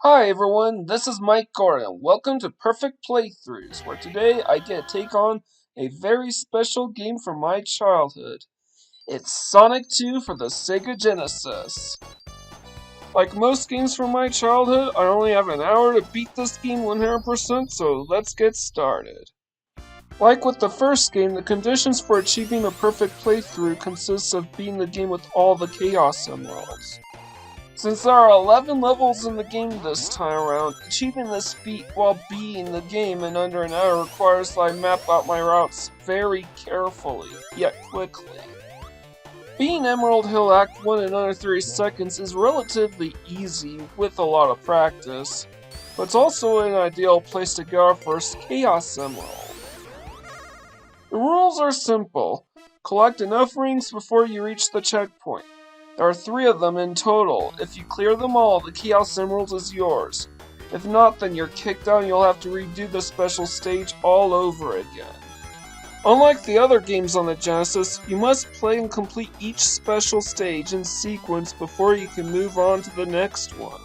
Hi everyone, this is Mike Gordon. Welcome to Perfect Playthroughs, where today I get to take on a very special game from my childhood. It's Sonic 2 for the Sega Genesis. Like most games from my childhood, I only have an hour to beat this game 100%, so let's get started. Like with the first game, the conditions for achieving a perfect playthrough consists of beating the game with all the Chaos Emeralds. Since there are 11 levels in the game this time around, achieving this feat while beating the game in under an hour requires that I map out my routes very carefully, yet quickly. Beating Emerald Hill Act 1 in under 30 seconds is relatively easy with a lot of practice, but it's also an ideal place to get our first Chaos Emerald. The rules are simple. Collect enough rings before you reach the checkpoint. There are 3 of them in total. If you clear them all, the Chaos Emerald is yours. If not, then you're kicked out and you'll have to redo the special stage all over again. Unlike the other games on the Genesis, you must play and complete each special stage in sequence before you can move on to the next one.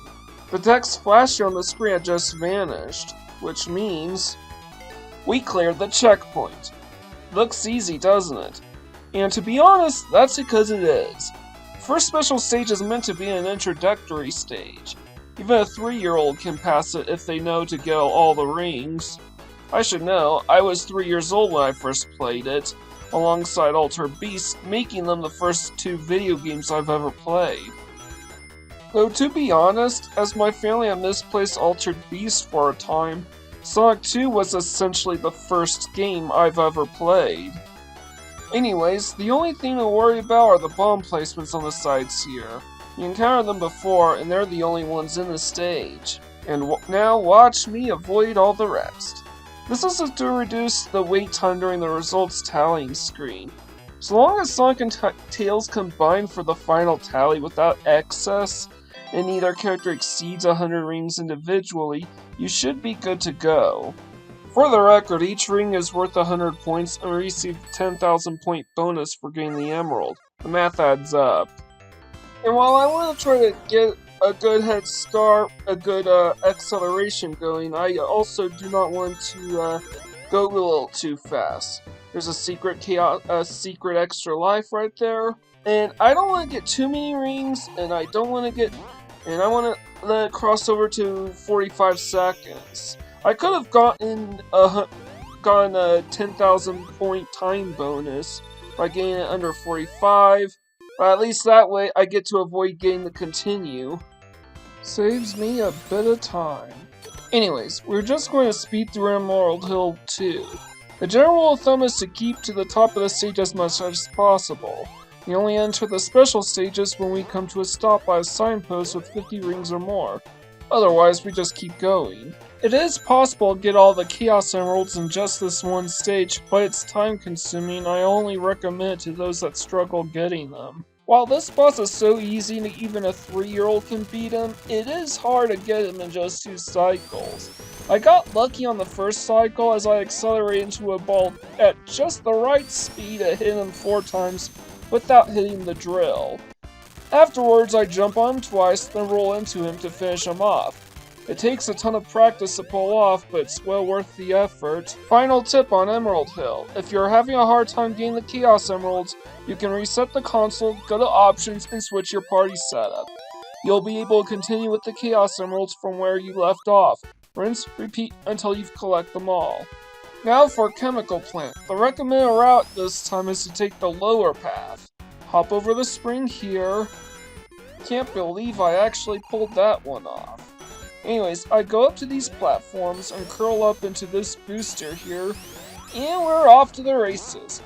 The text flashing on the screen had just vanished, which means we cleared the checkpoint. Looks easy, doesn't it? And to be honest, that's because it is. First special stage is meant to be an introductory stage. Even a 3-year-old can pass it if they know to get all the rings. I should know, I was 3 years old when I first played it, alongside Altered Beast, making them the first 2 video games I've ever played. Though to be honest, as my family had misplaced Altered Beast for a time, Sonic 2 was essentially the first game I've ever played. Anyways, the only thing to worry about are the bomb placements on the sides here. You encountered them before, and they're the only ones in the stage. And now watch me avoid all the rest. This is to reduce the wait time during the results tallying screen. So long as Sonic and Tails combine for the final tally without excess, and neither character exceeds 100 rings individually, you should be good to go. For the record, each ring is worth 100 points and we receive 10,000 point bonus for getting the emerald. The math adds up. And while I want to try to get a good head start, a good acceleration going, I also do not want to go a little too fast. There's a secret extra life right there. And I don't want to get too many rings, and I want to let it cross over to 45 seconds. I could have gotten a 10,000 point time bonus by getting it under 45, but at least that way I get to avoid getting the continue. Saves me a bit of time. Anyways, we're just going to speed through Emerald Hill 2. The general rule of thumb is to keep to the top of the stage as much as possible. We only enter the special stages when we come to a stop by a signpost with 50 rings or more. Otherwise, we just keep going. It is possible to get all the Chaos Emeralds in just this one stage, but it's time consuming and I only recommend it to those that struggle getting them. While this boss is so easy that even a 3-year-old can beat him, it is hard to get him in just 2 cycles. I got lucky on the first cycle as I accelerated into a ball at just the right speed to hit him 4 times without hitting the drill. Afterwards, I jump on him twice, then roll into him to finish him off. It takes a ton of practice to pull off, but it's well worth the effort. Final tip on Emerald Hill. If you're having a hard time getting the Chaos Emeralds, you can reset the console, go to Options, and switch your party setup. You'll be able to continue with the Chaos Emeralds from where you left off. Rinse, repeat until you've collected them all. Now for Chemical Plant. The recommended route this time is to take the lower path. Hop over the spring here. Can't believe I actually pulled that one off. Anyways, I go up to these platforms and curl up into this booster here, and we're off to the races.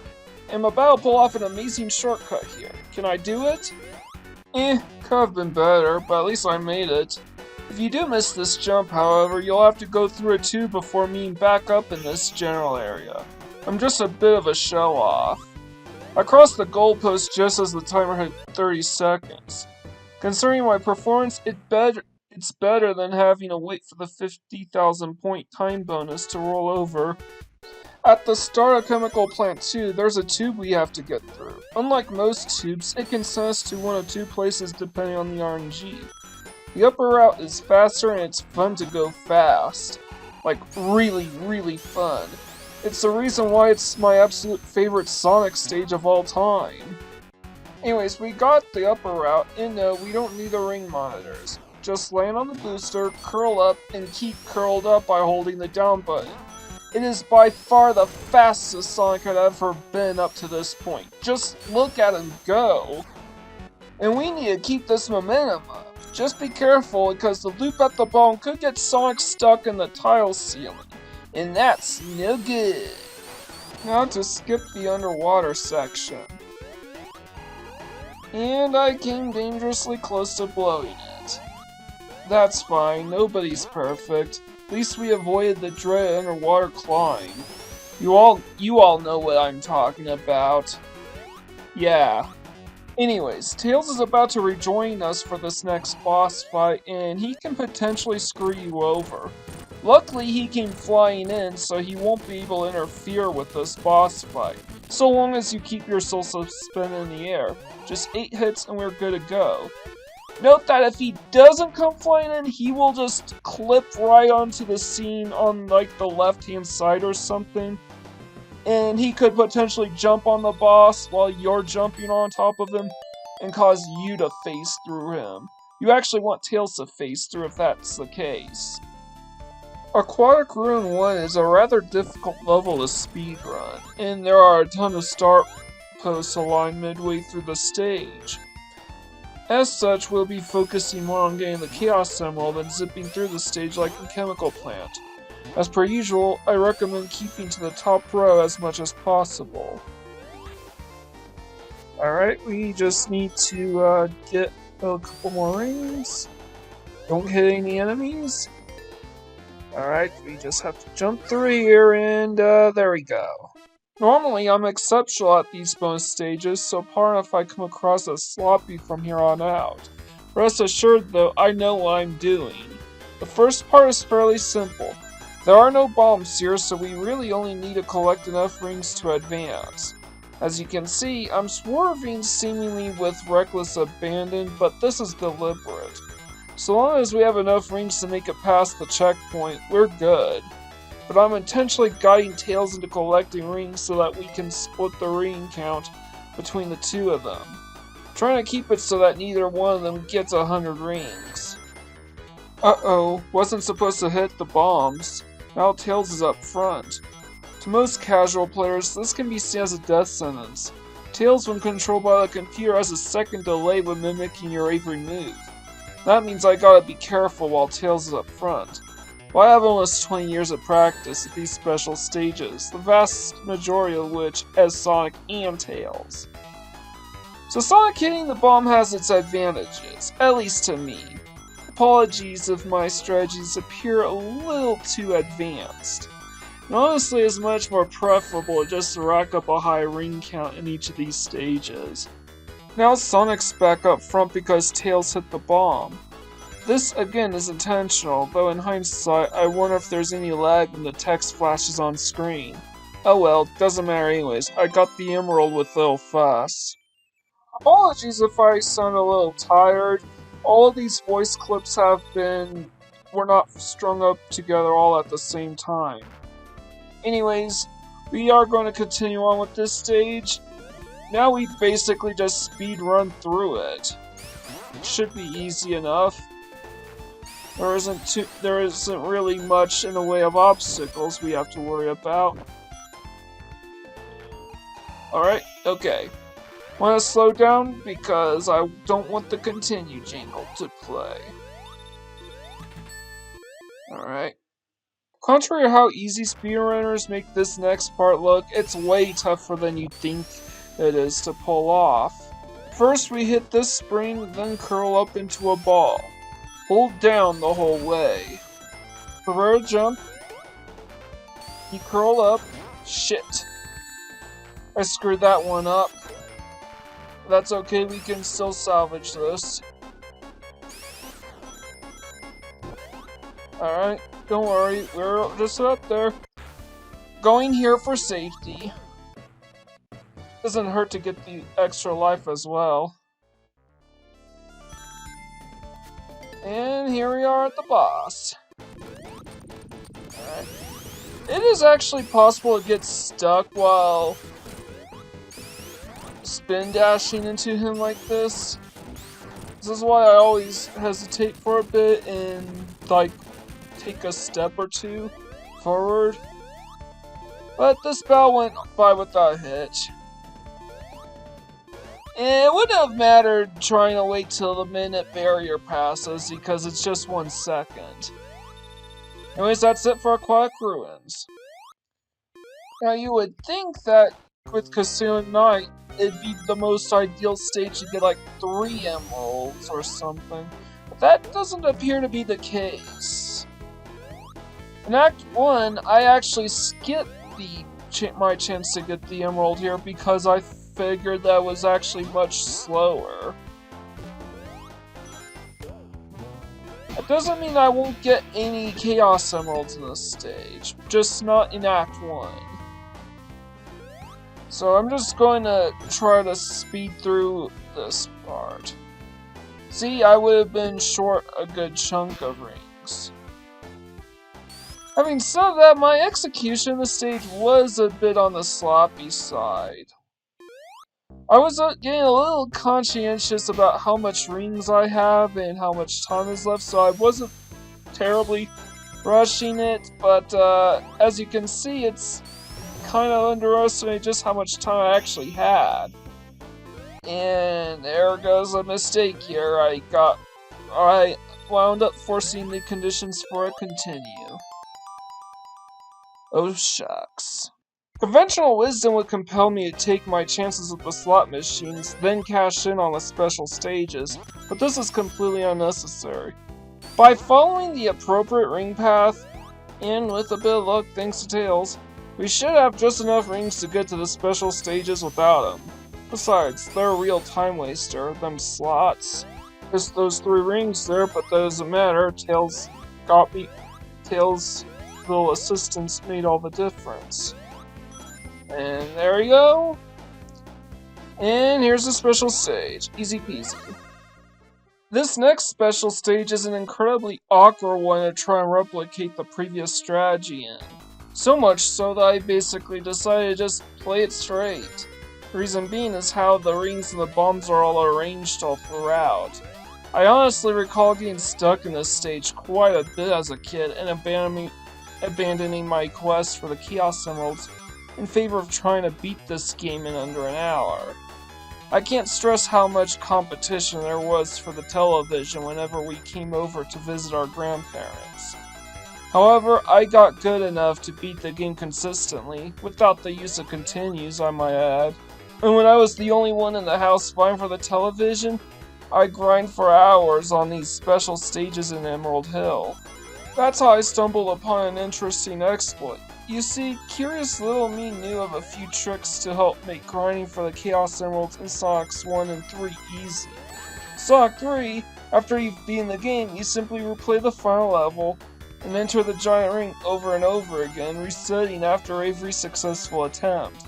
I'm about to pull off an amazing shortcut here. Can I do it? Could have been better, but at least I made it. If you do miss this jump, however, you'll have to go through a tube before meeting back up in this general area. I'm just a bit of a show-off. I crossed the goalpost just as the timer hit 30 seconds. Considering my performance, it's better than having to wait for the 50,000 point time bonus to roll over. At the start of Chemical Plant 2, there's a tube we have to get through. Unlike most tubes, it can send us to one of 2 places depending on the RNG. The upper route is faster and it's fun to go fast. Like, really, really fun. It's the reason why it's my absolute favorite Sonic stage of all time. Anyways, we got the upper route, and no, we don't need the ring monitors. Just land on the booster, curl up, and keep curled up by holding the down button. It is by far the fastest Sonic had ever been up to this point. Just look at him go. And we need to keep this momentum up. Just be careful, because the loop at the bottom could get Sonic stuck in the tile ceiling. And that's no good. Now to skip the underwater section. And I came dangerously close to blowing it. That's fine, nobody's perfect. At least we avoided the dreaded underwater climb. You all know what I'm talking about. Yeah. Anyways, Tails is about to rejoin us for this next boss fight, and he can potentially screw you over. Luckily, he came flying in, so he won't be able to interfere with this boss fight, so long as you keep yourself suspended in the air. Just 8 hits and we're good to go. Note that if he doesn't come flying in, he will just clip right onto the scene on like the left-hand side or something. And he could potentially jump on the boss while you're jumping on top of him and cause you to face through him. You actually want Tails to face through if that's the case. Aquatic Rune 1 is a rather difficult level to speedrun, and there are a ton of start posts aligned midway through the stage. As such, we'll be focusing more on getting the Chaos Emerald than zipping through the stage like a chemical plant. As per usual, I recommend keeping to the top row as much as possible. Alright, we just need to get a couple more rings. Don't hit any enemies. Alright, we just have to jump through here and there we go. Normally, I'm exceptional at these bonus stages, so pardon if I come across as sloppy from here on out. Rest assured though, I know what I'm doing. The first part is fairly simple. There are no bombs here, so we really only need to collect enough rings to advance. As you can see, I'm swerving seemingly with reckless abandon, but this is deliberate. So long as we have enough rings to make it past the checkpoint, we're good. But I'm intentionally guiding Tails into collecting rings so that we can split the ring count between the two of them. Trying to keep it so that neither one of them gets 100 rings. Uh-oh, wasn't supposed to hit the bombs. Now Tails is up front. To most casual players, this can be seen as a death sentence. Tails, when controlled by the computer, has a second delay when mimicking your every move. That means I gotta be careful while Tails is up front. Well, I have almost 20 years of practice at these special stages, the vast majority of which as Sonic and Tails. So Sonic hitting the bomb has its advantages, at least to me. Apologies if my strategies appear a little too advanced. And honestly, it's much more preferable just to rack up a high ring count in each of these stages. Now Sonic's back up front because Tails hit the bomb. This again is intentional, though in hindsight I wonder if there's any lag when the text flashes on screen. Oh well, doesn't matter anyways, I got the emerald with little fuss. Apologies if I sound a little tired. All of these voice clips were not strung up together all at the same time. Anyways, we are going to continue on with this stage. Now we basically just speed run through it. It should be easy enough. There isn't really much in the way of obstacles we have to worry about. Alright, okay. Want to slow down because I don't want the continue jingle to play. Alright. Contrary to how easy speedrunners make this next part look, it's way tougher than you think it is to pull off. First we hit this spring, then curl up into a ball. Hold down the whole way. For a jump, you curl up. Shit. I screwed that one up. That's okay, we can still salvage this. Alright, don't worry, we're just up there. Going here for safety. Doesn't hurt to get the extra life as well. And here we are at the boss. Alright. It is actually possible to get stuck while spin dashing into him like this. This is why I always hesitate for a bit and like take a step or two forward. But this battle went by without a hitch. And it wouldn't have mattered trying to wait till the minute barrier passes because it's just 1 second. Anyways, that's it for Aquatic Ruins. Now you would think that with Casino Night, it'd be the most ideal stage to get like 3 emeralds or something. But that doesn't appear to be the case. In Act 1, I actually skipped my chance to get the emerald here because I figured that was actually much slower. That doesn't mean I won't get any Chaos Emeralds in this stage, just not in Act 1. So I'm just going to try to speed through this part. See, I would have been short a good chunk of rings. Having said that, my execution of the stage was a bit on the sloppy side. I was getting a little conscientious about how much rings I have and how much time is left, so I wasn't terribly rushing it, but as you can see, it's kind of underestimated just how much time I actually had. And there goes a mistake here. I wound up forcing the conditions for a continue. Oh shucks. Conventional wisdom would compel me to take my chances with the slot machines, then cash in on the special stages, but this is completely unnecessary. By following the appropriate ring path, and with a bit of luck thanks to Tails, we should have just enough rings to get to the special stages without them. Besides, they're a real time waster, them slots. Just those 3 rings there, but that doesn't matter. Tails' little assistance made all the difference. And there we go. And here's the special stage. Easy peasy. This next special stage is an incredibly awkward one to try and replicate the previous strategy in. So much so that I basically decided to just play it straight. Reason being is how the rings and the bombs are all arranged all throughout. I honestly recall getting stuck in this stage quite a bit as a kid and abandoning my quest for the Chaos Emeralds in favor of trying to beat this game in under an hour. I can't stress how much competition there was for the television whenever we came over to visit our grandparents. However, I got good enough to beat the game consistently, without the use of continues, I might add. And when I was the only one in the house vying for the television, I grind for hours on these special stages in Emerald Hill. That's how I stumbled upon an interesting exploit. You see, curious little me knew of a few tricks to help make grinding for the Chaos Emeralds in Sonics 1 and 3 easy. Sonic 3, after you've beaten the game, you simply replay the final level and enter the giant ring over and over again, resetting after every successful attempt.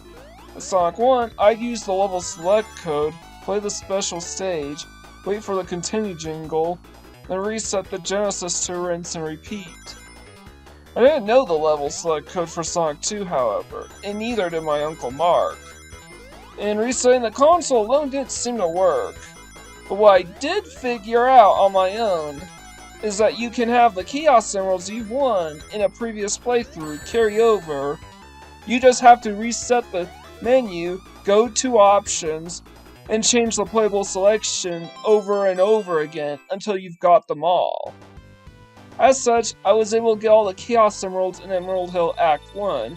In Sonic 1, I'd use the level select code, play the special stage, wait for the continue jingle, then reset the Genesis to rinse and repeat. I didn't know the level select code for Sonic 2, however, and neither did my Uncle Mark. And resetting the console alone didn't seem to work. But what I did figure out on my own is that you can have the Chaos Emeralds you've won in a previous playthrough carry over. You just have to reset the menu, go to options, and change the playable selection over and over again until you've got them all. As such, I was able to get all the Chaos Emeralds in Emerald Hill Act 1,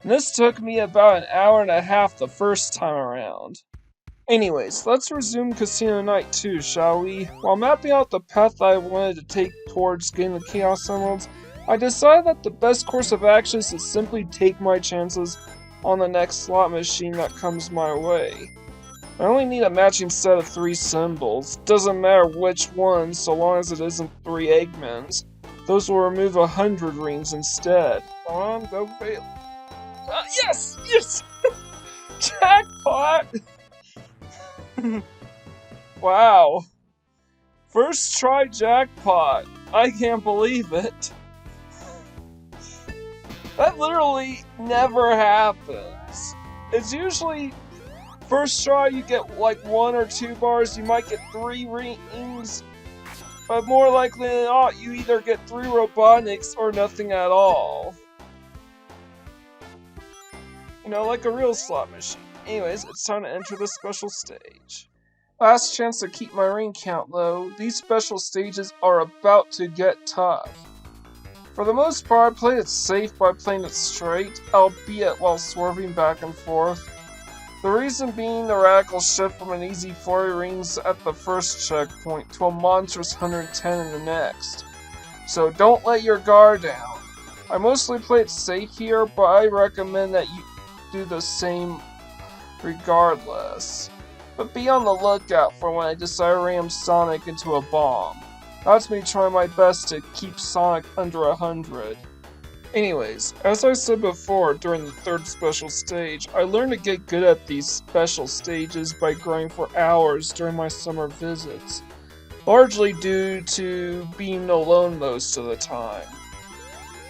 and this took me about an hour and a half the first time around. Anyways, let's resume Casino Night 2, shall we? While mapping out the path I wanted to take towards getting the Chaos Emeralds, I decided that the best course of action is to simply take my chances on the next slot machine that comes my way. I only need a matching set of 3 symbols. Doesn't matter which one, so long as it isn't 3 Eggmans. Those will remove 100 rings instead. Come on, go fail. Yes! Yes! Jackpot! Wow. First try jackpot! I can't believe it. That literally never happens. It's usually first try you get like 1 or 2 bars, you might get 3 rings, but more likely than not you either get 3 robotics or nothing at all. You know, like a real slot machine. Anyways, it's time to enter the special stage. Last chance to keep my ring count low, these special stages are about to get tough. For the most part, I played it safe by playing it straight, albeit while swerving back and forth. The reason being the radical shift from an easy 40 rings at the first checkpoint to a monstrous 110 in the next. So don't let your guard down. I mostly play it safe here, but I recommend that you do the same regardless. But be on the lookout for when I decide to ram Sonic into a bomb. That's me trying my best to keep Sonic under 100. Anyways, as I said before during the third special stage, I learned to get good at these special stages by grinding for hours during my summer visits, largely due to being alone most of the time.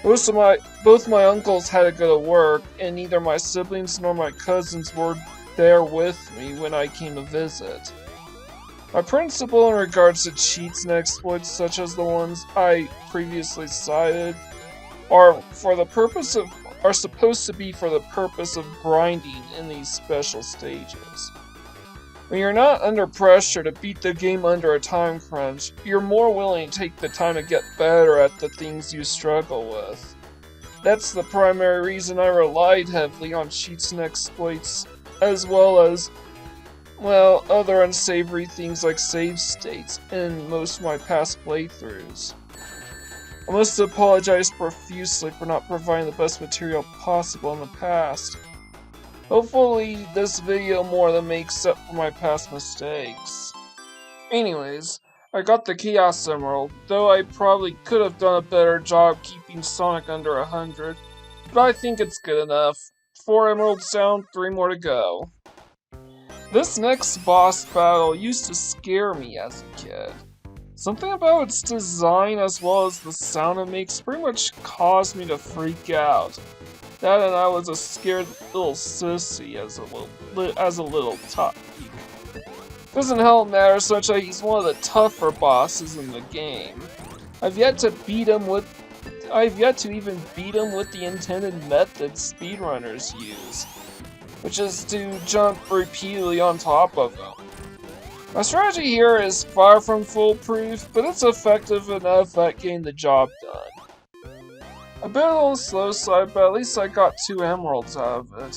Both my uncles had to go to work, and neither my siblings nor my cousins were there with me when I came to visit. My principle in regards to cheats and exploits such as the ones I previously cited are supposed to be for the purpose of grinding in these special stages. When you're not under pressure to beat the game under a time crunch, you're more willing to take the time to get better at the things you struggle with. That's the primary reason I relied heavily on cheats and exploits, as well as, well, other unsavory things like save states in most of my past playthroughs. I must apologize profusely for not providing the best material possible in the past. Hopefully this video more than makes up for my past mistakes. Anyways, I got the Chaos Emerald, though I probably could have done a better job keeping Sonic under 100, but I think it's good enough. 4 emeralds down, 3 more to go. This next boss battle used to scare me as a kid. Something about its design as well as the sound it makes pretty much caused me to freak out. That and I was a scared little sissy as a little tot. Doesn't help matter so much that he's one of the tougher bosses in the game. I've yet to even beat him with the intended method speedrunners use, which is to jump repeatedly on top of him. My strategy here is far from foolproof, but it's effective enough at getting the job done. A bit on the slow side, but at least I got 2 emeralds out of it.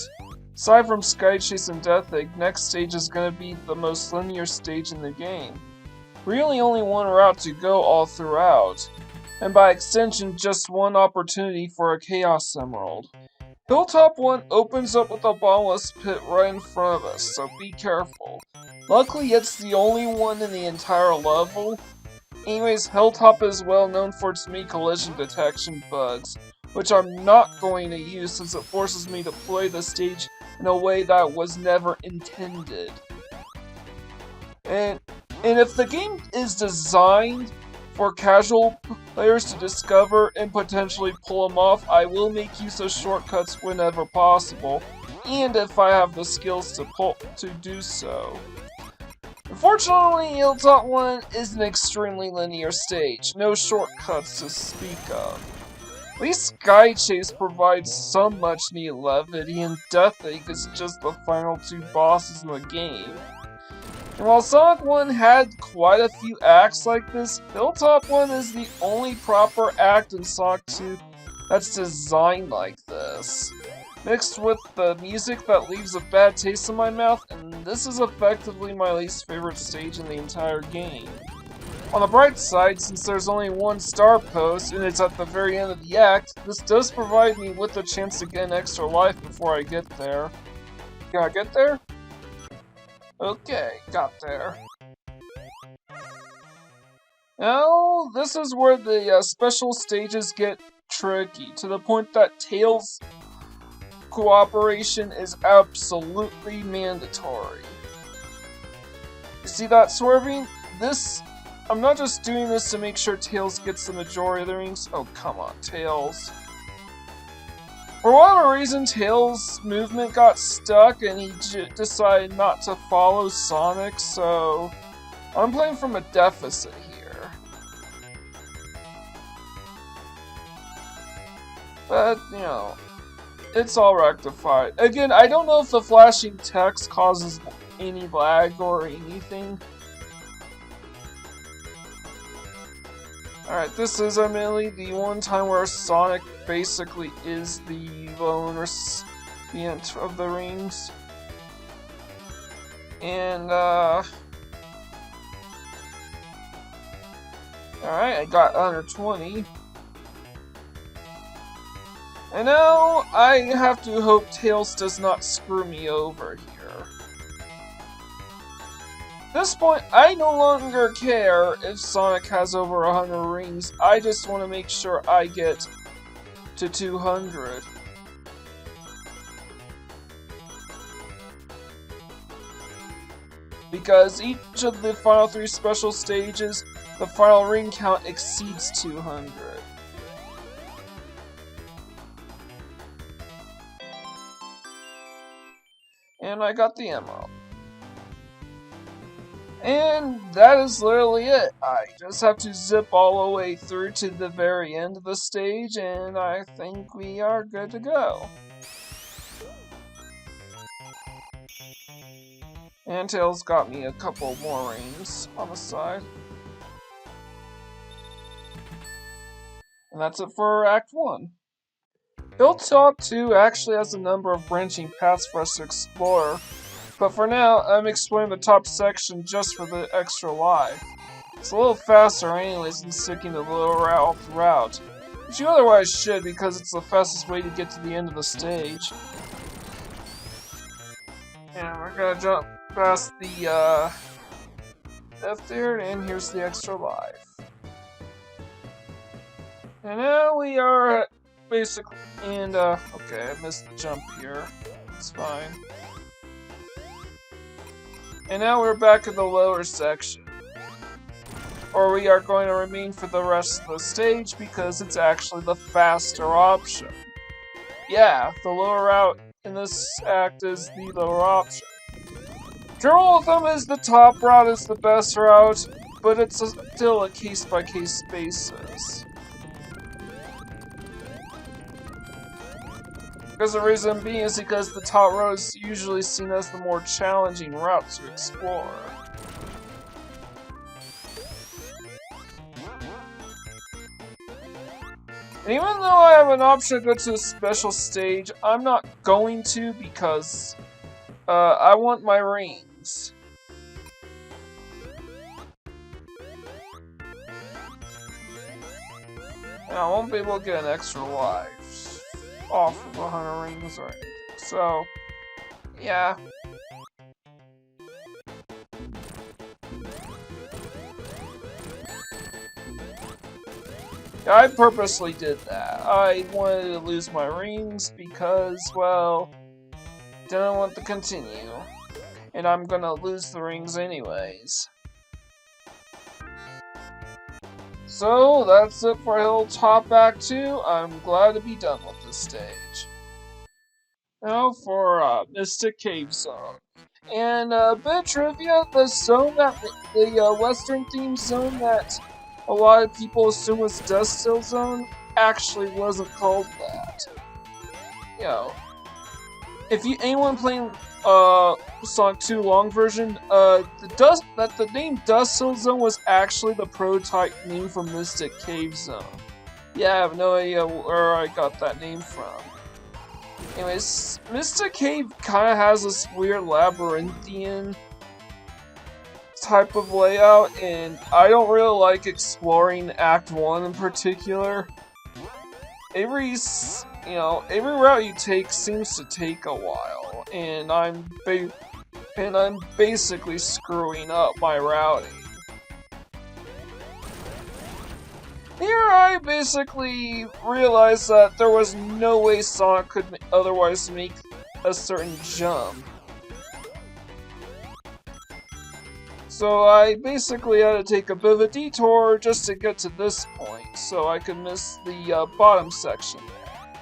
Aside from Sky Chase and Death Egg, next stage is going to be the most linear stage in the game. Really only one route to go all throughout, and by extension just one opportunity for a Chaos Emerald. Hilltop 1 opens up with a bottomless pit right in front of us, so be careful. Luckily it's the only one in the entire level. Anyways, Hilltop is well known for its many collision detection bugs, which I'm not going to use since it forces me to play the stage in a way that was never intended. And if the game is designed for casual players to discover and potentially pull them off, I will make use of shortcuts whenever possible, and if I have the skills to do so. Unfortunately, Hilltop 1 is an extremely linear stage, no shortcuts to speak of. At least Sky Chase provides some much needed levity, and Death Egg is just the final 2 bosses in the game. And while Sonic 1 had quite a few acts like this, Hilltop 1 is the only proper act in Sonic 2 that's designed like this. Mixed with the music that leaves a bad taste in my mouth, and this is effectively my least favorite stage in the entire game. On the bright side, since there's only 1 star post and it's at the very end of the act, this does provide me with a chance to get an extra life before I get there. Can I get there? Okay, got there. Now, this is where the special stages get tricky, to the point that Tails' cooperation is absolutely mandatory. You see that swerving? This I'm not just doing this to make sure Tails gets the majority of the rings. Oh, come on, Tails. For whatever reason, Tails' movement got stuck and he decided not to follow Sonic, so I'm playing from a deficit here. But, you know, it's all rectified. Again, I don't know if the flashing text causes any lag or anything. Alright, this is admittedly the one time where Sonic basically is the lone recipient of the rings. And, alright, I got under 20. And now, I have to hope Tails does not screw me over here. At this point, I no longer care if Sonic has over 100 rings, I just want to make sure I get to 200. Because each of the final 3 special stages, the final ring count exceeds 200. And I got the emerald. And that is literally it. I just have to zip all the way through to the very end of the stage, and I think we are good to go. And Tails got me a couple more rings on the side. And that's it for Act 1. Hilltop 2 actually has a number of branching paths for us to explore, but for now, I'm exploring the top section just for the extra life. It's a little faster anyways than sticking to the lower route, which you otherwise should because it's the fastest way to get to the end of the stage. And we're gonna jump past the death there, and here's the extra life. And now we are basically, and okay, I missed the jump here. It's fine. And now we're back in the lower section. Or we are going to remain for the rest of the stage because it's actually the faster option. Yeah, the lower route in this act is the lower option. The rule of thumb is the top route is the best route, but it's still a case-by-case basis. Because the reason being is because the top road is usually seen as the more challenging route to explore. And even though I have an option to go to a special stage, I'm not going to because I want my rings. And I won't be able to get an extra life off of 100 rings or anything. So, yeah. I purposely did that. I wanted to lose my rings because, well, didn't want to continue. And I'm gonna lose the rings anyways. So, that's it for Hilltop Act 2. I'm glad to be done with this stage. Now for Mystic Cave Zone. And a bit of trivia, the zone that, the western themed zone that a lot of people assume was Dust Hill Zone, actually wasn't called that. You know, if anyone playing Sonic 2 long version, the name Dust Hill Zone was actually the prototype name for Mystic Cave Zone. Yeah, I have no idea where I got that name from. Anyways, Mystic Cave kind of has this weird labyrinthian type of layout, and I don't really like exploring Act 1 in particular. Every route you take seems to take a while, and I'm basically screwing up my routing. Here I basically realized that there was no way Sonic could otherwise make a certain jump. So I basically had to take a bit of a detour just to get to this point, so I could miss the bottom section there.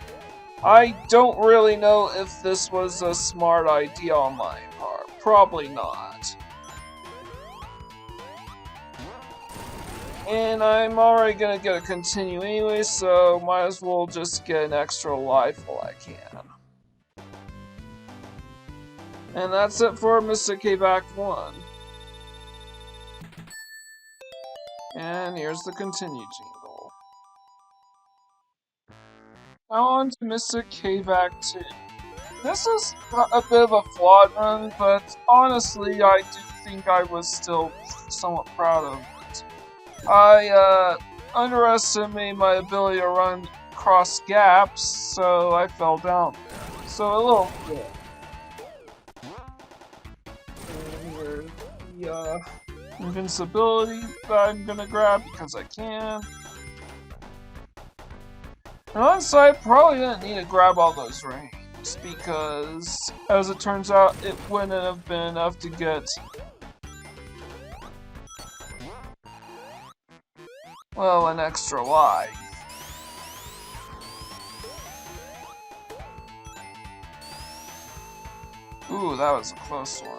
I don't really know if this was a smart idea on my part. Probably not. And I'm already gonna get a continue anyway, so might as well just get an extra life while I can. And that's it for Mystic Cave Act 1. And here's the continue jingle. Now on to Mystic Cave Act 2. This is a bit of a flawed run, but honestly I do think I was still somewhat proud of it. I underestimated my ability to run across gaps, so I fell down there. So a little bit. And here's the invincibility that I'm gonna grab because I can. And honestly, I probably didn't need to grab all those rings because, as it turns out, it wouldn't have been enough to get, well, an extra life. Ooh, that was a close one.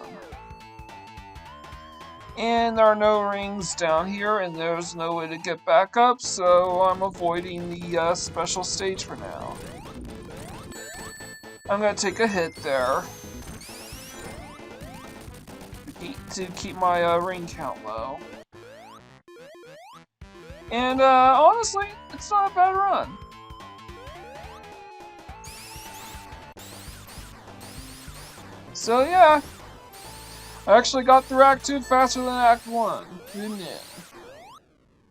And there are no rings down here, and there's no way to get back up, so I'm avoiding the special stage for now. I'm gonna take a hit there to keep my ring count low. And honestly, it's not a bad run. So yeah, I actually got through Act 2 faster than Act 1. Who knew?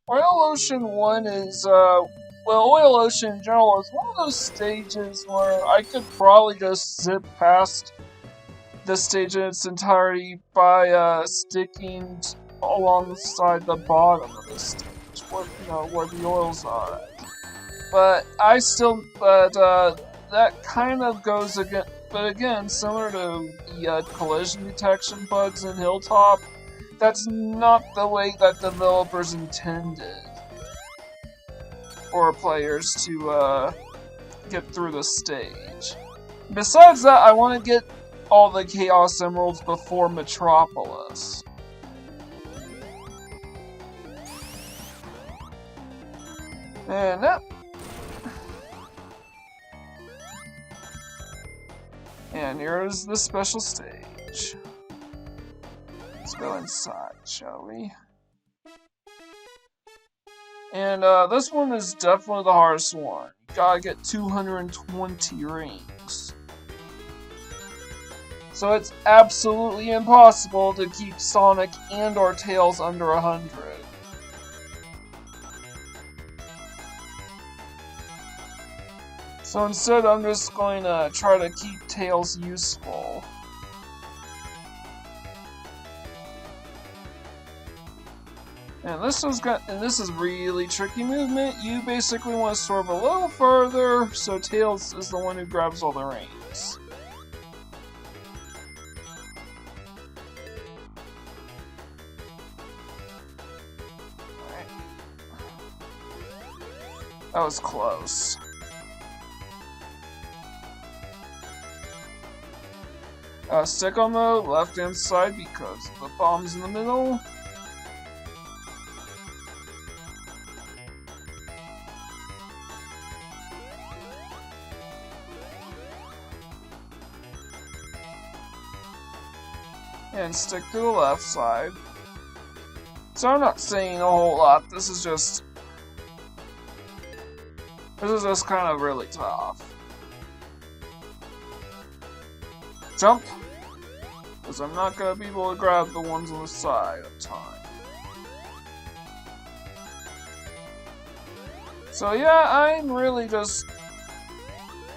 Oil Ocean 1 is, well, Oil Ocean in general is one of those stages where I could probably just zip past the stage in its entirety by sticking alongside the bottom of the stage, where, where the oils are at. But that kind of goes again. But again, similar to the collision detection bugs in Hilltop, that's not the way that developers intended for players to get through the stage. Besides that, I want to get all the Chaos Emeralds before Metropolis. And And here's the special stage. Let's go inside, shall we? And this one is definitely the hardest one. You gotta get 220 rings. So it's absolutely impossible to keep Sonic and or Tails under 100. So instead, I'm just going to try to keep Tails useful. And this is really tricky movement. You basically want to swerve a little further, so Tails is the one who grabs all the rings. Alright. That was close. Stick on the left-hand side because the bomb's in the middle. And stick to the left side. So I'm not saying a whole lot, this is just kind of really tough. Jump! Because I'm not going to be able to grab the ones on the side of time. So yeah, I'm really just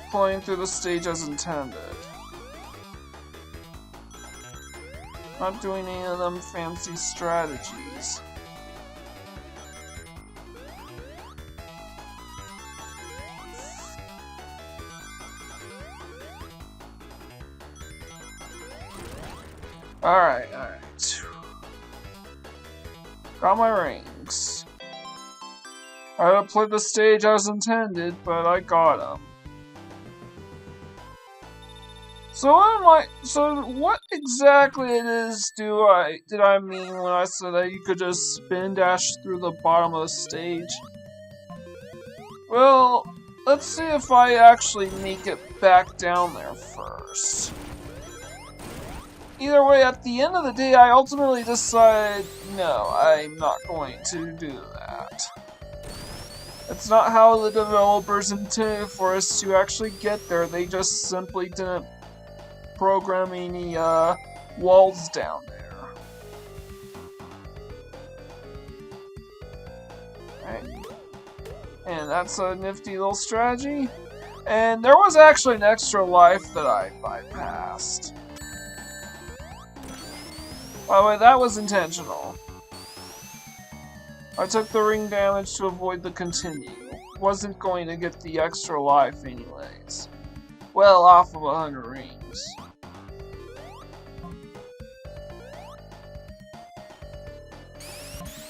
playing through the stage as intended. Not doing any of them fancy strategies. Alright. Got my rings. I didn't play the stage as intended, but I got them. So what exactly did I mean when I said that you could just spin dash through the bottom of the stage? Well, let's see if I actually make it back down there first. Either way, at the end of the day, I ultimately decided, no, I'm not going to do that. That's not how the developers intended for us to actually get there. They just simply didn't program any walls down there. Right. And that's a nifty little strategy. And there was actually an extra life that I bypassed. By the way, that was intentional. I took the ring damage to avoid the continue. Wasn't going to get the extra life anyways. Well, off of 100 rings.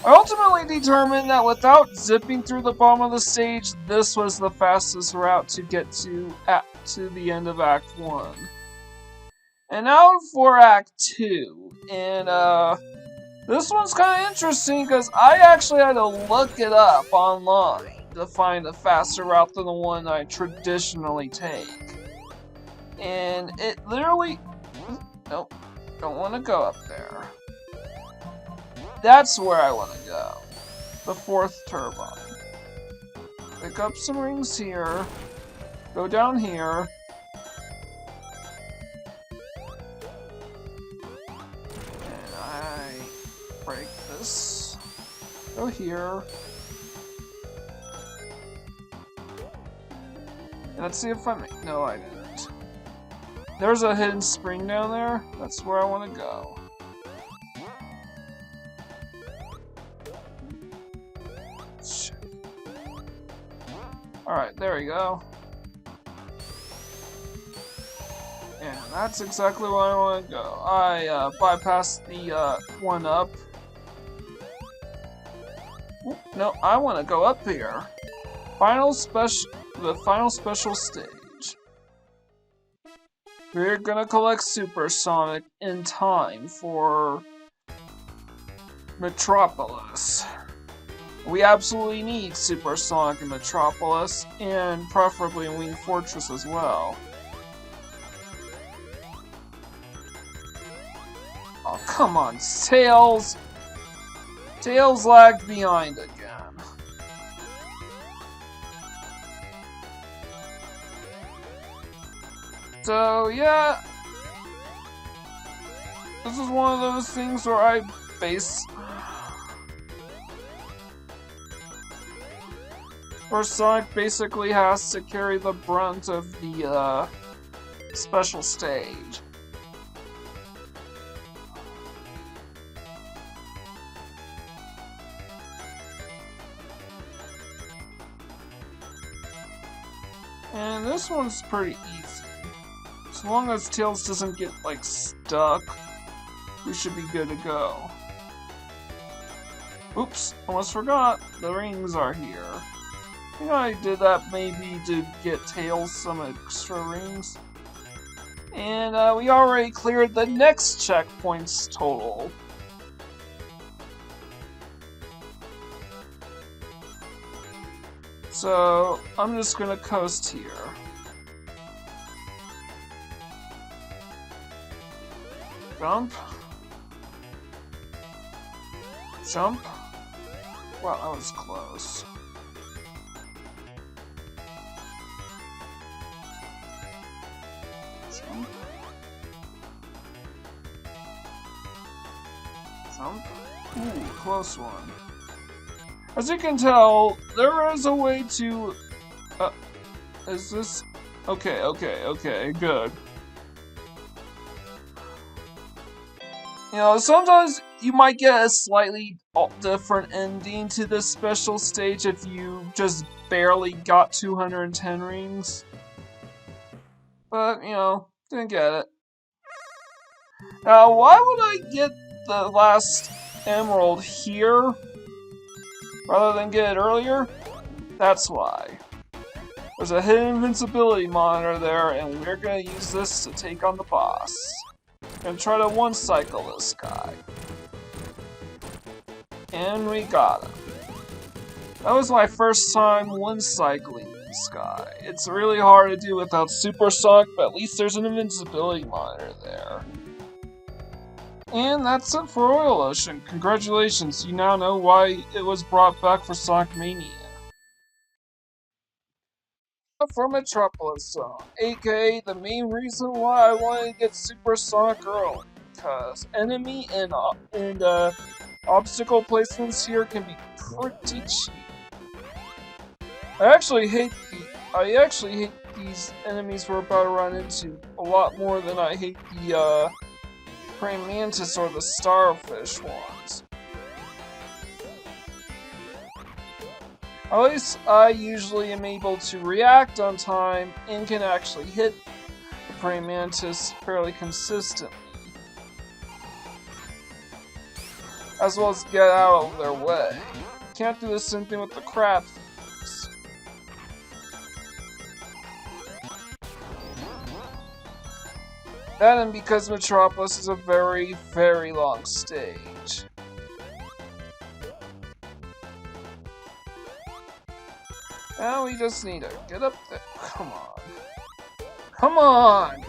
I ultimately determined that without zipping through the bottom of the stage, this was the fastest route to get to the end of Act 1. And now for Act 2. And this one's kind of interesting because I actually had to look it up online to find a faster route than the one I traditionally take. And it literally... Nope, don't want to go up there. That's where I want to go. The 4th turbine. Pick up some rings here. Go down here. And I break this. Go here. And let's see if I make... No, I didn't. There's a hidden spring down there. That's where I want to go. Alright, there we go. And that's exactly where I want to go. I bypassed the one up. Ooh, no, I want to go up here. The final special stage. We're gonna collect Supersonic in time for Metropolis. We absolutely need Supersonic in Metropolis, and preferably in Wing Fortress as well. Oh, come on, Tails! Tails lagged behind again. So, yeah. This is one of those things where I base... where Sonic basically has to carry the brunt of the special stage. And this one's pretty easy. As long as Tails doesn't get, like, stuck, we should be good to go. Oops, almost forgot. The rings are here. I think I did that maybe to get Tails some extra rings. And we already cleared the next checkpoint's total. So, I'm just gonna coast here. Jump. Jump. Wow, that was close. Jump. Jump. Ooh, close one. As you can tell, there is a way to... is this... Okay, good. You know, sometimes you might get a slightly different ending to this special stage if you just barely got 210 rings. But, you know, didn't get it. Now, why would I get the last emerald here rather than get it earlier? That's why. There's a hidden invincibility monitor there, and we're gonna use this to take on the boss. Gonna try to one-cycle this guy. And we got him. That was my first time one-cycling this guy. It's really hard to do without Supersonic, but at least there's an invincibility monitor there. And that's it for Oil Ocean. Congratulations, you now know why it was brought back for Sonic Mania. For Metropolis Zone, aka the main reason why I wanted to get Supersonic early, because enemy and obstacle placements here can be pretty cheap. I actually hate these enemies we're about to run into a lot more than I hate the praying mantis or the starfish ones. At least I usually am able to react on time and can actually hit the praying mantis fairly consistently, as well as get out of their way. Can't do the same thing with the crab thieves. That and because Metropolis is a very, very long stage. Now we just need to get up there. Come on. Come on!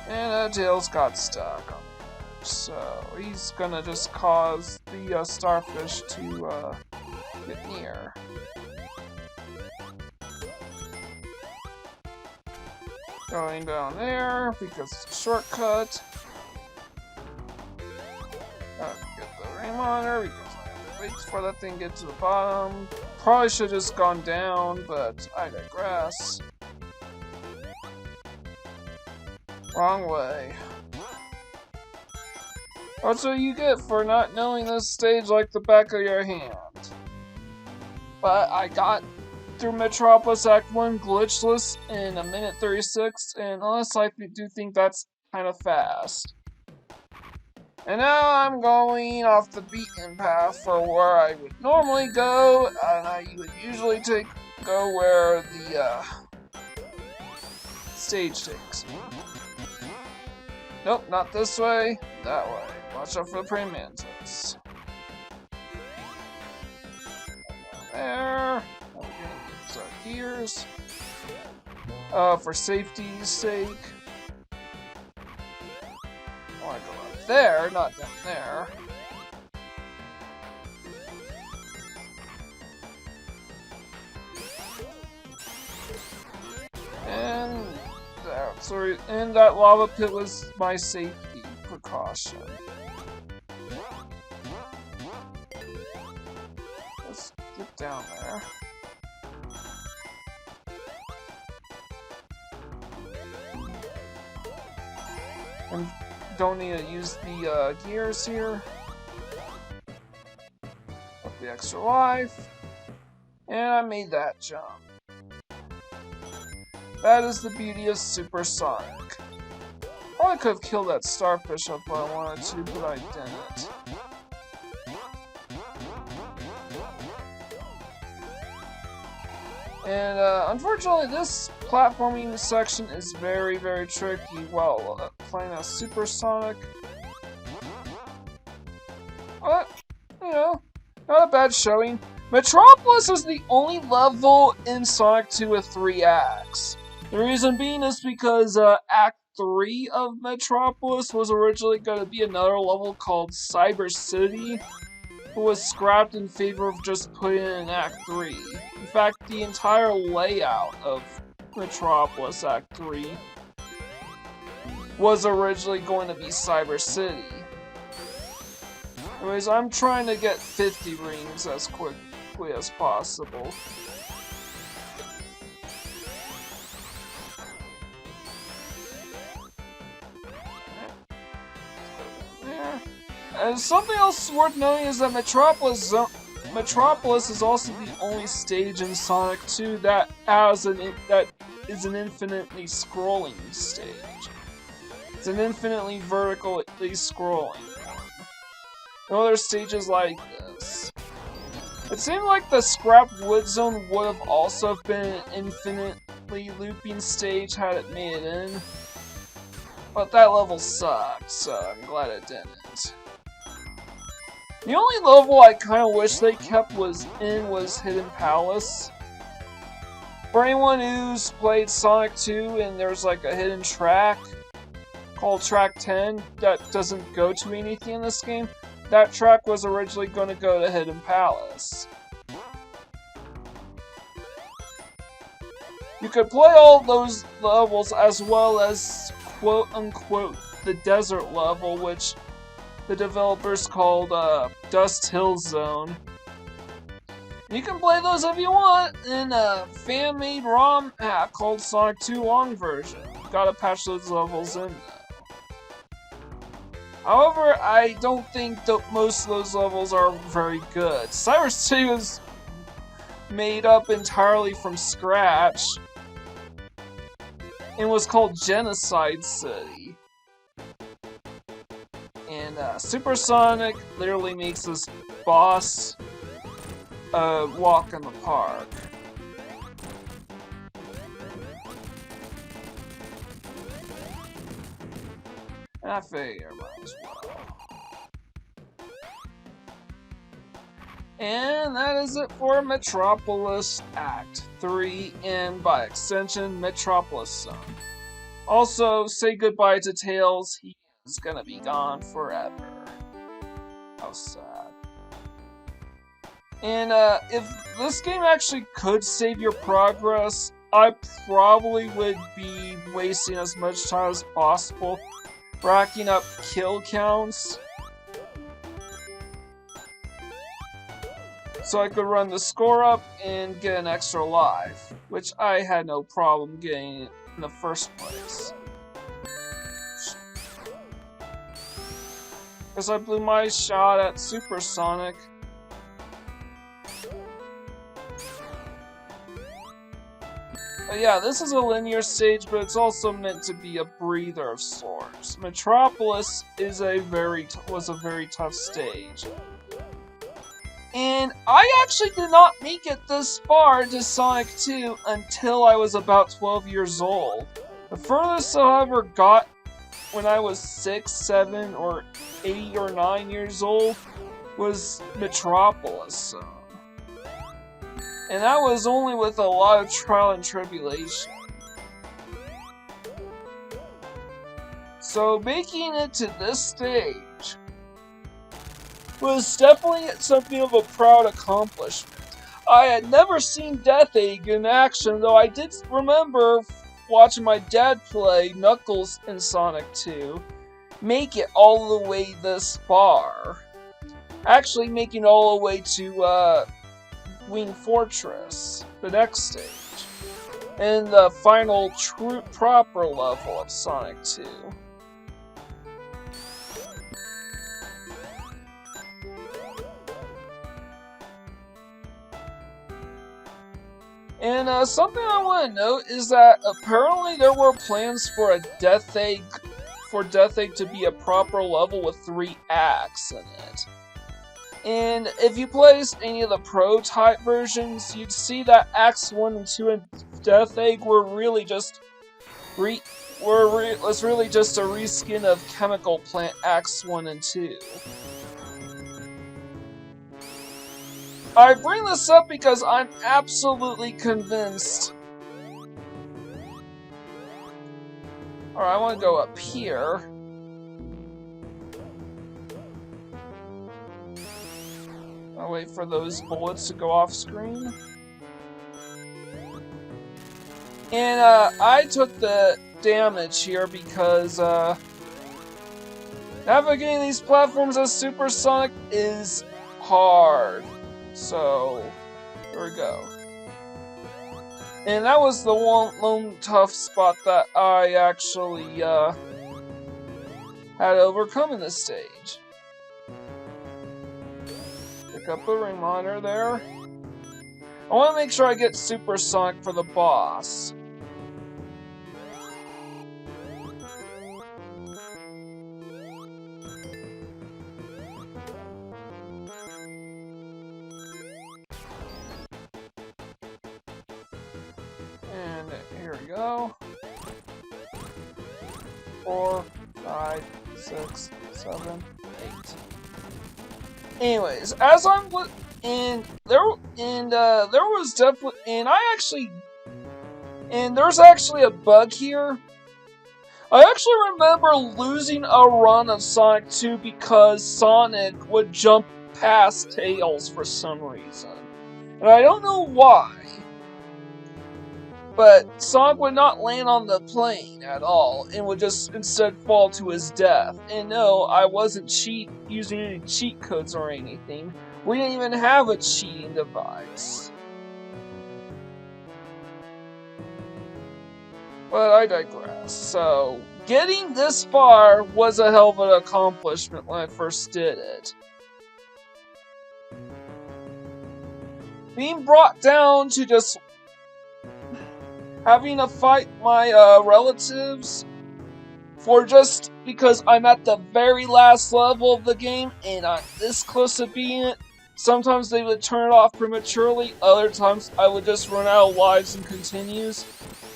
And Tails got stuck on it. So he's gonna just cause the starfish to get near. Going down there because it's a shortcut. Get the ring monitor because I wait for that thing to get to the bottom. Probably should have just gone down, but I digress. Wrong way. That's what you get for not knowing this stage like the back of your hand. But I got through Metropolis Act 1 glitchless in 1:36, and honestly I do think that's kind of fast. And now I'm going off the beaten path for where I would normally go, and I would usually go where the stage takes me. Nope, not this way, that way. Watch out for the praying mantis. There. We're gonna use our gears. For safety's sake. I wanna go up there, not down there. And and that lava pit was my safety precaution. Let's get down there. And don't need to use the gears here. Up the extra life. And I made that jump. That is the beauty of Supersonic. Probably could have killed that starfish if I wanted to, but I didn't. And unfortunately, this platforming section is very, very tricky while playing as Supersonic. But, you know, not a bad showing. Metropolis is the only level in Sonic 2 with 3 acts. The reason being is because Act 3 of Metropolis was originally going to be another level called Cyber City, but was scrapped in favor of just putting it in Act 3. In fact, the entire layout of Metropolis Act 3 was originally going to be Cyber City. Anyways, I'm trying to get 50 rings as quickly as possible. And something else worth noting is that Metropolis is also the only stage in Sonic 2 that is an infinitely scrolling stage. It's an infinitely vertically scrolling one. No other stages like this. It seemed like the Scrap Wood Zone would have also been an infinitely looping stage had it made it in. But that level sucked, so I'm glad it didn't. The only level I kind of wish they kept was Hidden Palace. For anyone who's played Sonic 2 and there's like a hidden track called Track 10 that doesn't go to anything in this game, that track was originally going to go to Hidden Palace. You could play all those levels as well as quote-unquote the desert level, which the developers called Dust Hill Zone. You can play those if you want in a fan-made ROM hack called Sonic 2 Long Version. Gotta patch those levels in though. However, I don't think most of those levels are very good. Cyrus 2 is made up entirely from scratch and was called Genocide City. And Super Sonic literally makes this boss walk in the park. I figure might as well. And that is it for Metropolis Act 3 and by extension Metropolis Zone. Also, say goodbye to Tails, he is gonna be gone forever. How sad. And if this game actually could save your progress, I probably would be wasting as much time as possible racking up kill counts so I could run the score up and get an extra life, which I had no problem getting in the first place. Because I blew my shot at Super Sonic. But yeah, this is a linear stage, but it's also meant to be a breather of sorts. Metropolis was a very tough stage. And I actually did not make it this far to Sonic 2 until I was about 12 years old. The furthest I ever got when I was 6, 7, or 8 or 9 years old was Metropolis. So. And that was only with a lot of trial and tribulation. So making it to this stage was definitely something of a proud accomplishment. I had never seen Death Egg in action, though I did remember watching my dad play Knuckles in Sonic 2 make it all the way this far. Actually making it all the way to Wing Fortress, the next stage, and the final proper level of Sonic 2. And something I want to note is that apparently there were plans for Death Egg to be a proper level with 3 acts in it. And if you played any of the prototype versions, you'd see that Acts 1 and 2 in Death Egg were really just was really just a reskin of Chemical Plant Acts 1 and 2. I bring this up because I'm absolutely convinced. Alright, I want to go up here. I'll wait for those bullets to go off screen. And I took the damage here because navigating these platforms as Super Sonic is hard. So, here we go. And that was the lone tough spot that I actually had to overcome in this stage. Pick up a reminder there. I want to make sure I get Super Sonic for the boss. And here we go. 4, 5, 6, 7, 8. Anyways, as I'm there was definitely, there's actually a bug here. I actually remember losing a run of Sonic 2 because Sonic would jump past Tails for some reason. And I don't know why. But Sonic would not land on the plane at all, and would just instead fall to his death. And no, I wasn't using any cheat codes or anything. We didn't even have a cheating device. But I digress. So, getting this far was a hell of an accomplishment when I first did it. Being brought down to just having to fight my relatives for just because I'm at the very last level of the game and I'm this close to beating it. Sometimes they would turn it off prematurely, other times I would just run out of lives and continues.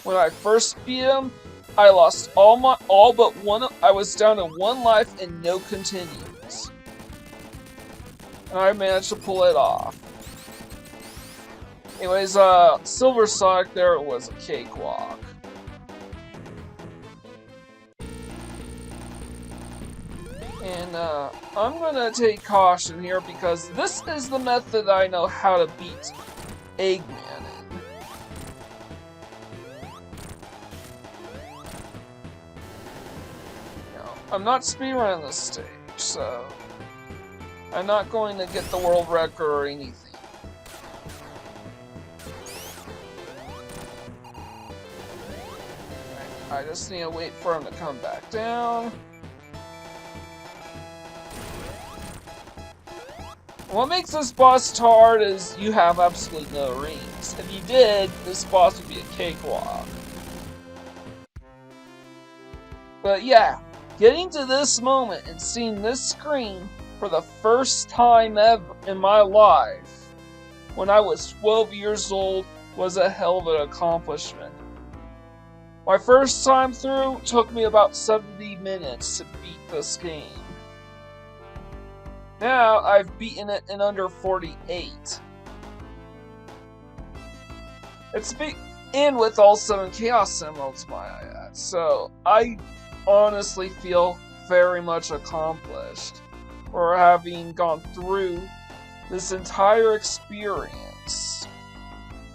When I first beat him, I lost all but one. I was down to 1 life and no continues. And I managed to pull it off. Anyways, Silver Sonic there was a cakewalk. And I'm gonna take caution here because this is the method I know how to beat Eggman in. I'm not speedrunning this stage, so I'm not going to get the world record or anything. I just need to wait for him to come back down. What makes this boss hard is you have absolutely no rings. If you did, this boss would be a cakewalk. But yeah, getting to this moment and seeing this screen for the first time ever in my life, when I was 12 years old, was a hell of an accomplishment. My first time through took me about 70 minutes to beat this game. Now I've beaten it in under 48. It's and with all 7 Chaos Emeralds, might I add. So I honestly feel very much accomplished for having gone through this entire experience.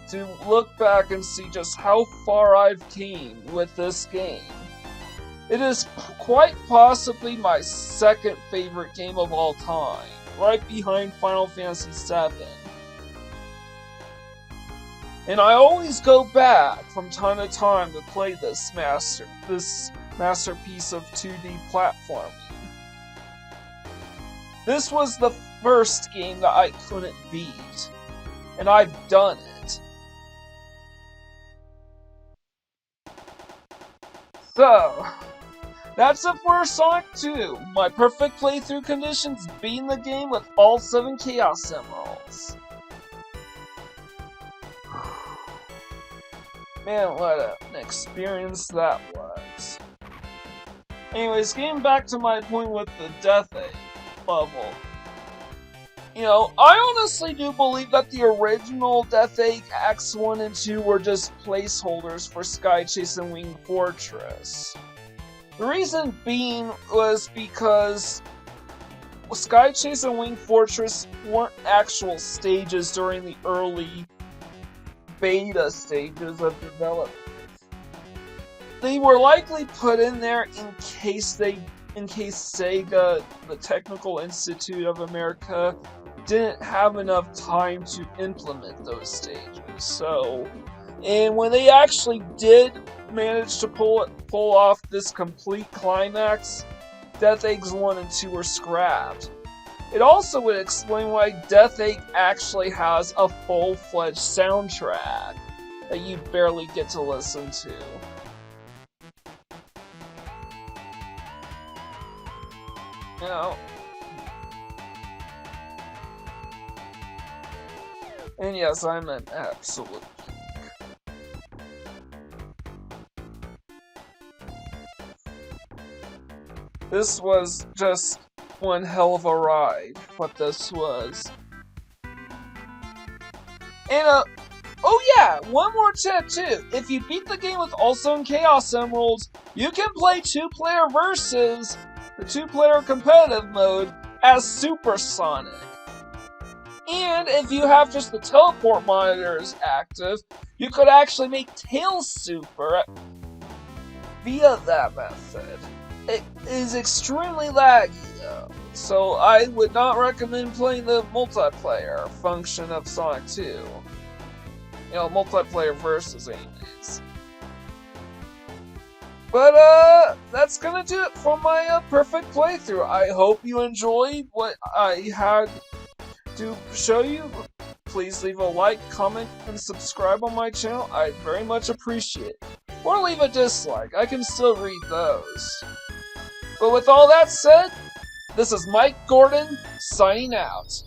To look back and see just how far I've came with this game. It is quite possibly my second favorite game of all time, right behind Final Fantasy VII. And I always go back from time to time to play this masterpiece of 2D platforming. This was the first game that I couldn't beat, and I've done it. So, that's it for Sonic 2. My perfect playthrough conditions beating the game with all 7 Chaos Emeralds. Man, what an experience that was. Anyways, getting back to my point with the Death Egg level. You know, I honestly do believe that the original Death Egg Acts 1 and 2 were just placeholders for Sky Chase and Wing Fortress. The reason being was because Sky Chase and Wing Fortress weren't actual stages during the early beta stages of development. They were likely put in there in case Sega, the Technical Institute of America, didn't have enough time to implement those stages. So, and when they actually did manage to pull off this complete climax, Death Eggs 1 and 2 were scrapped. It also would explain why Death Egg actually has a full-fledged soundtrack that you barely get to listen to. You know, and yes, I'm an absolute geek. This was just one hell of a ride, what this was. And, oh yeah, one more tip too. If you beat the game with Also and Chaos Emeralds, you can play 2-player versus the 2-player competitive mode as Supersonic. And if you have just the teleport monitors active, you could actually make Tails Super via that method. It is extremely laggy though, so I would not recommend playing the multiplayer function of Sonic 2. You know, multiplayer versus anyways. But, that's gonna do it for my perfect playthrough. I hope you enjoyed what I had to show you. Please leave a like, comment, and subscribe on my channel. I very much appreciate it. Or leave a dislike. I can still read those. But with all that said, this is Mike Gordon, signing out.